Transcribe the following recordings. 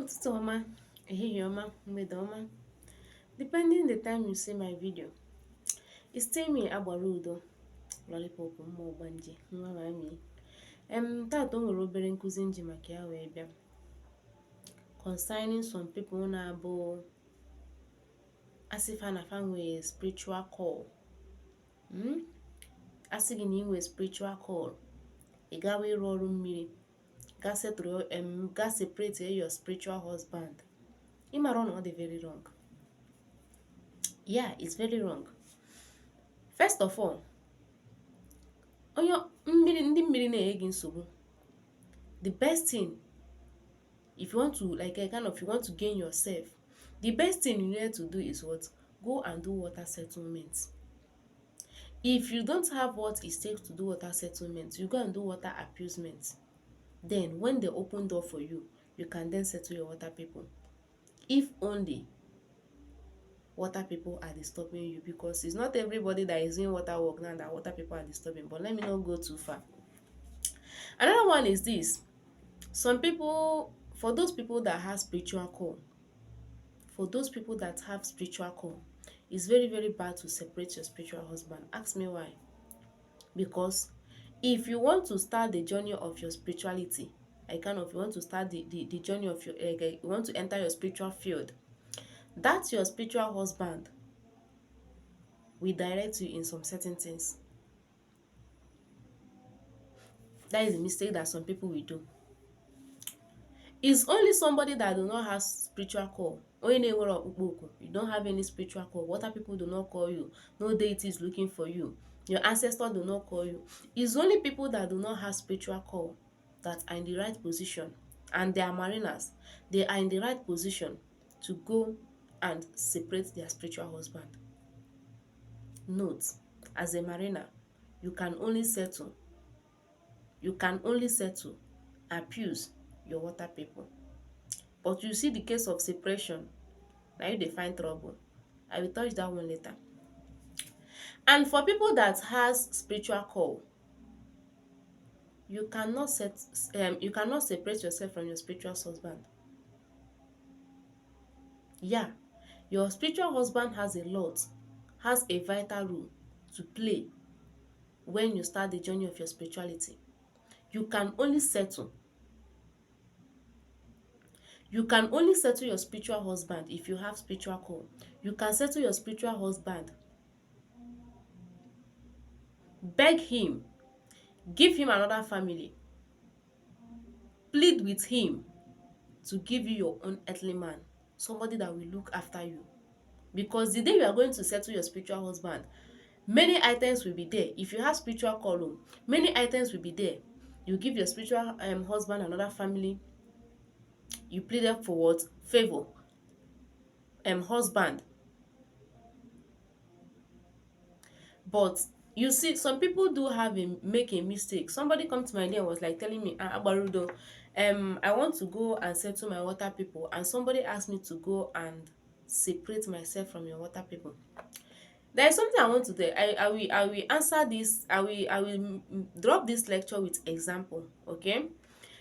Ụtụtụ ọma, ehihie ọma, mgbede ọma, depending the time you see my video. It's still me agbara udo, lollipop mma ọgbanje, nwa mami. Taata o nwere obere nkụzi nji maka ya wee bịa concerning some people na-abụ asị fa na fa nwee spiritual call. Asị gị na ị nwee spiritual call, ị gawa ịrụ ọrụ mmiri, ga separate your spiritual husband. Ịmara na ọ dị very wrong. Yeah, it's very wrong. First of all, onye ndị mmiri na-enye gị nsogbu, the best thing, if you want to you want to gain yourself, the best thing you need to do is what? Go and do water settlement. If you don't have what it takes to do water settlement, you go and do water appeasement. Then when they open door for you, you can then settle your water people. If only water people are disturbing you, because it's not everybody that is doing water work now that water people are disturbing. But let me not go too far. Another one is this. Some people, for those people that have spiritual call, it's very, very bad to separate your spiritual husband. Ask me why. Because if you want to start the journey of your spirituality, you want to start the journey of your, you want to enter your spiritual field, that's your spiritual husband will direct you in some certain things. That is a mistake that some people will do. It's only somebody that do not have spiritual call. You don't have any spiritual call. Water people do not call you. No deity is looking for you. Your ancestors do not call you. It's only people that do not have spiritual call that are in the right position. And they are mariners. They are in the right position to go and separate their spiritual husband. Note, as a mariner, you can only settle, abuse your water people. But you see the case of separation, now you dey find trouble. I will touch that one later. And for people that has spiritual call, you cannot separate yourself from your spiritual husband. Yeah, your spiritual husband has a vital role to play when you start the journey of your spirituality. You can only settle your spiritual husband if you have spiritual call. You can settle your spiritual husband, beg him, give him another family, plead with him to give you your own earthly man, somebody that will look after you. Because the day you are going to settle your spiritual husband, many items will be there. If you have spiritual call, many items will be there. You give your spiritual husband another family. You pleaded for what? Favor. Husband. But you see, some people do make a mistake. Somebody come to my day and was like telling me, Agbarudo, I want to go and settle my water people, and somebody asked me to go and separate myself from your water people. There is something I want to do. I will answer this. I will drop this lecture with example. Okay.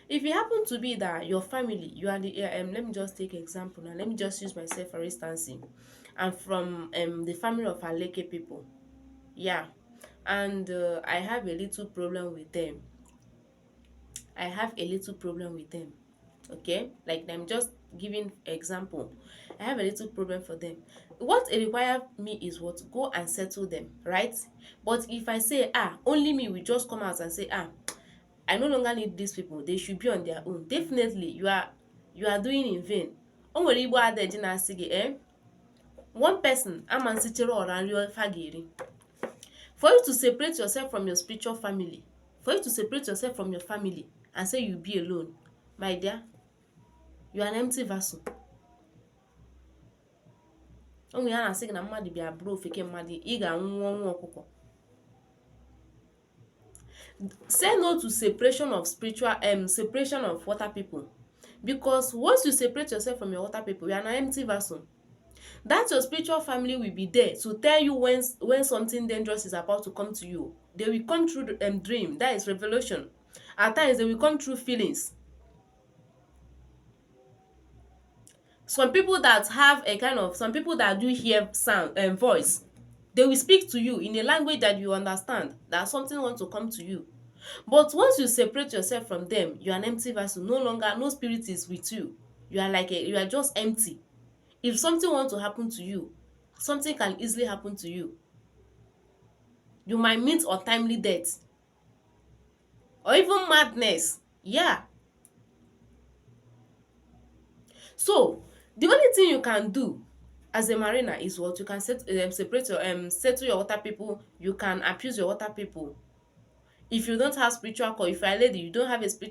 If it happen to be that your family, you are the let me just take example now. Let me just use myself for instance. I'm from the family of Aleke people. Yeah, and I have a little problem with them. Okay, like I'm just giving example. I have a little problem for them. What it requires me is what? Go and settle them, right? But if I say only me will just come out and say I no longer need these people, they should be on their own, definitely you are doing in vain. Onwere Igbo adage na-asị gị one person amansichere ọra nri ofa ga-eri. For you to separate yourself from your spiritual family, for you to separate yourself from your family and say you be alone, my dear, you are an empty vessel. Onwe ya na-asị gị na mmadụ bịa bụrụ ofeke mmadụ, ị ga-anwụ ọnwụ ọkụkọ. Say no to separation of separation of water people, because once you separate yourself from your water people, you are an empty vessel. That your spiritual family will be there to tell you when something dangerous is about to come to you. They will come through dream, that is revelation. At times they will come through feelings. Some people that have a kind of, some people that do hear sound and voice, they will speak to you in a language that you understand, that something wants to come to you. But once you separate yourself from them, you are an empty vessel. No longer, no spirit is with you. You are like you are just empty. If something wants to happen to you, something can easily happen to you. You might meet untimely death or even madness. Yeah. So the only thing you can do as a mariner is what you can separate your settle your water people. You can appease your water people. If you don't have spiritual call, if you're a lady, you don't have a spiritual